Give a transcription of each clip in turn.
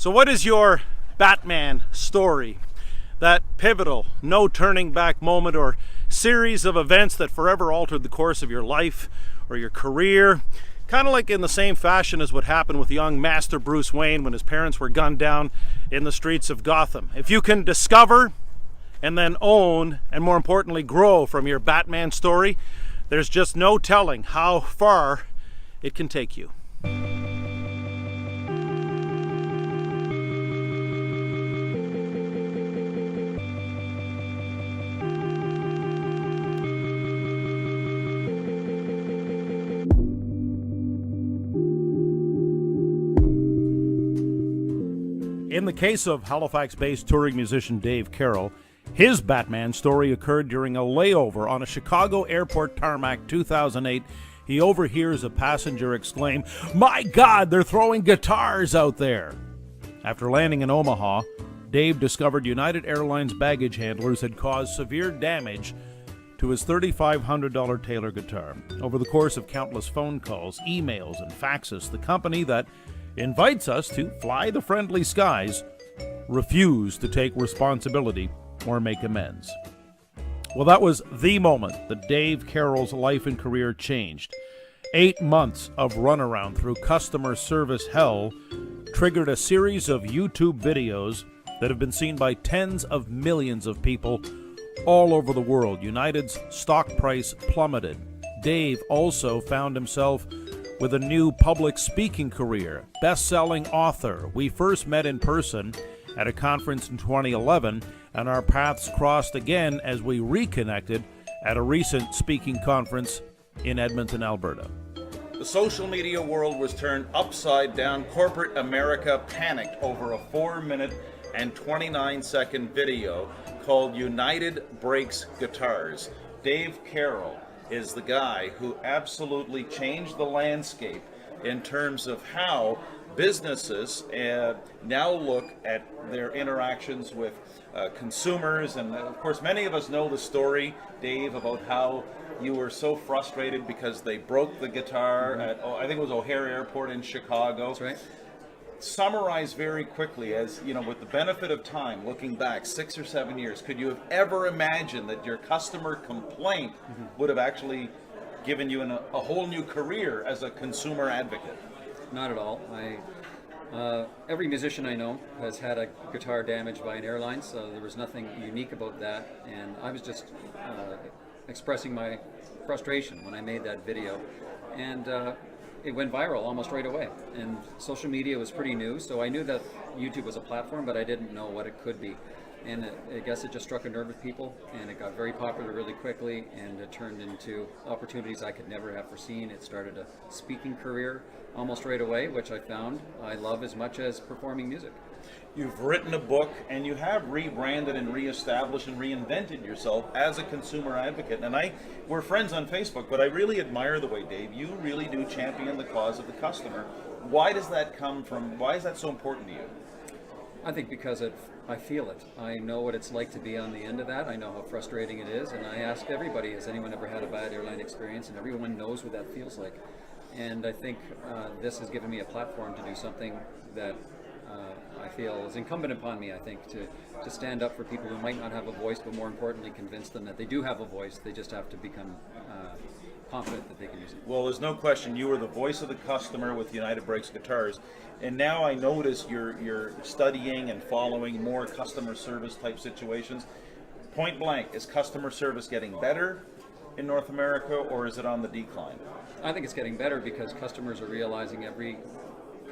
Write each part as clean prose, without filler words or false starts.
So what is your Batman story? That pivotal, no turning back moment or series of events that forever altered the course of your life or your career? Kind of like in the same fashion as what happened with young Master Bruce Wayne when his parents were gunned down in the streets of Gotham. If you can discover and then own, and more importantly grow from your Batman story, there's just no telling how far it can take you. In the case of Halifax-based touring musician Dave Carroll, his Batman story occurred during a layover on a Chicago airport tarmac 2008. He overhears a passenger exclaim, "My God, they're throwing guitars out there!" After landing in Omaha, Dave discovered United Airlines baggage handlers had caused severe damage to his $3,500 Taylor guitar. Over the course of countless phone calls, emails, and faxes, the company that invites us to fly the friendly skies refused to take responsibility or make amends. Well, that was the moment that Dave Carroll's life and career changed. 8 months of runaround through customer service hell triggered a series of YouTube videos that have been seen by tens of millions of people all over the world. United's stock price plummeted. Dave also found himself with a new public speaking career, best-selling author. We first met in person at a conference in 2011, and our paths crossed again as we reconnected at a recent speaking conference in Edmonton, Alberta. The social media world was turned upside down. Corporate America panicked over a 4-minute and 29-second video called United Breaks Guitars. Dave Carroll is the guy who absolutely changed the landscape in terms of how businesses now look at their interactions with consumers. And of course, many of us know the story, Dave, about how you were so frustrated because they broke the guitar at, I think it was O'Hare Airport in Chicago. That's right. Summarize very quickly, as you know, with the benefit of time, looking back 6 or 7 years, could you have ever imagined that your customer complaint would have actually given you a whole new career as a consumer advocate? Not at all. Every musician I know has had a guitar damaged by an airline, so there was nothing unique about that, and I was just expressing my frustration when I made that video, and it went viral almost right away. And social media was pretty new, so I knew that YouTube was a platform, but I didn't know what it could be. And I guess it just struck a nerve with people, and it got very popular really quickly, and it turned into opportunities I could never have foreseen. It started a speaking career almost right away, which I found I love as much as performing music. You've written a book, and you have rebranded and reestablished and reinvented yourself as a consumer advocate. And we're friends on Facebook, but I really admire the way, Dave, you really do champion the cause of the customer. Why does that come from? Why is that so important to you? I think because I feel it. I know what it's like to be on the end of that. I know how frustrating it is, and I ask everybody, has anyone ever had a bad airline experience? And everyone knows what that feels like. And I think this has given me a platform to do something that I feel is incumbent upon me, I think, to stand up for people who might not have a voice, but more importantly, convince them that they do have a voice. They just have to become confident that they can use it. Well, there's no question you were the voice of the customer with United Breaks Guitars, and now I notice you're studying and following more customer service type situations. Point blank, is customer service getting better in North America, or is it on the decline? I think it's getting better because customers are realizing every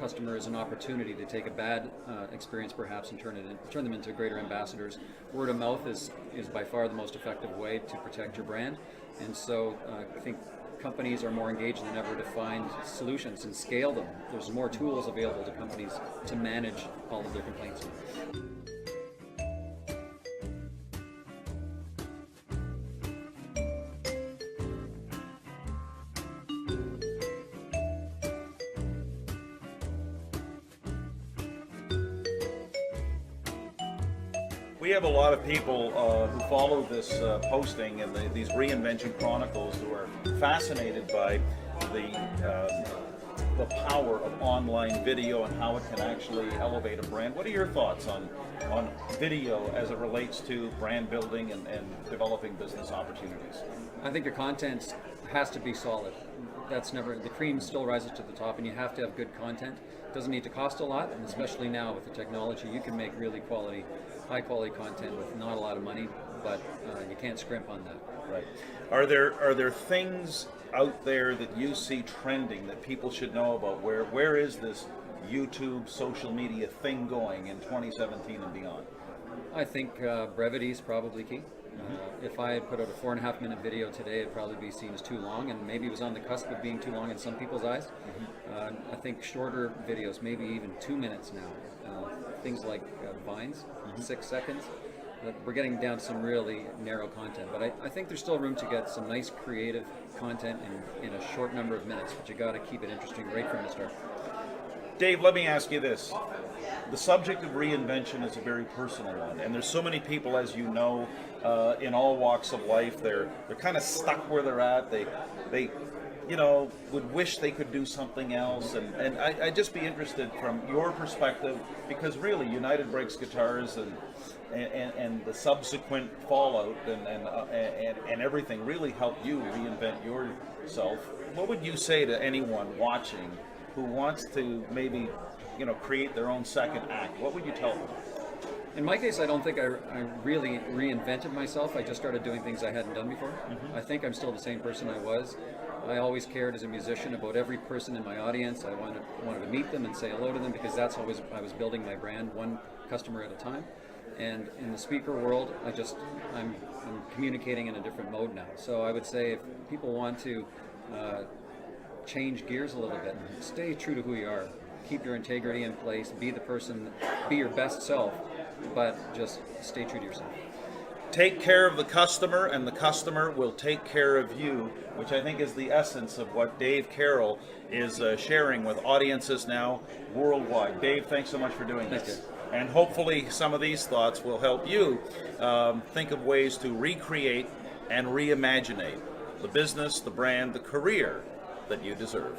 customer is an opportunity to take a bad experience perhaps and turn them into greater ambassadors. Word of mouth is by far the most effective way to protect your brand, and so I think companies are more engaged than ever to find solutions and scale them. There's more tools available to companies to manage all of their complaints. We have a lot of people who follow this posting and these Reinvention Chronicles who are fascinated by the the power of online video and how it can actually elevate a brand. What are your thoughts on video as it relates to brand building and developing business opportunities? I think your content has to be solid. That's never, the cream still rises to the top, and you have to have good content. It doesn't need to cost a lot, and especially now with the technology, you can make really high quality content with not a lot of money, but you can't scrimp on that. Right. Are there things out there that you see trending that people should know about? Where is this YouTube social media thing going in 2017 and beyond? I think brevity is probably key. If I had put out a 4.5 minute video today, it'd probably be seen as too long, and maybe it was on the cusp of being too long in some people's eyes. I think shorter videos, maybe even 2 minutes now. Things like Vines, 6 seconds. We're getting down to some really narrow content, but I think there's still room to get some nice creative content in a short number of minutes, but you got to keep it interesting right from the start. Dave, let me ask you this. The subject of reinvention is a very personal one, and there's so many people, as you know, in all walks of life, they're kind of stuck where they're at. They would wish they could do something else, and I'd just be interested from your perspective, because really United Breaks Guitars and the subsequent fallout and everything really helped you reinvent yourself. What would you say to anyone watching who wants to maybe create their own second act? What would you tell them? In my case, I don't think I really reinvented myself. I just started doing things I hadn't done before. I think I'm still the same person I was. I always cared as a musician about every person in my audience. I wanted to meet them and say hello to them, because that's always I was building my brand one customer at a time. And in the speaker world, I'm communicating in a different mode now. So I would say if people want to change gears a little bit, stay true to who you are. Keep your integrity in place. Be the person. Be your best self, but just stay true to yourself. Take care of the customer, and the customer will take care of you, which I think is the essence of what Dave Carroll is sharing with audiences now worldwide. Dave, thanks so much for doing this. Thank you. And hopefully some of these thoughts will help you think of ways to recreate and reimaginate the business, the brand, the career that you deserve.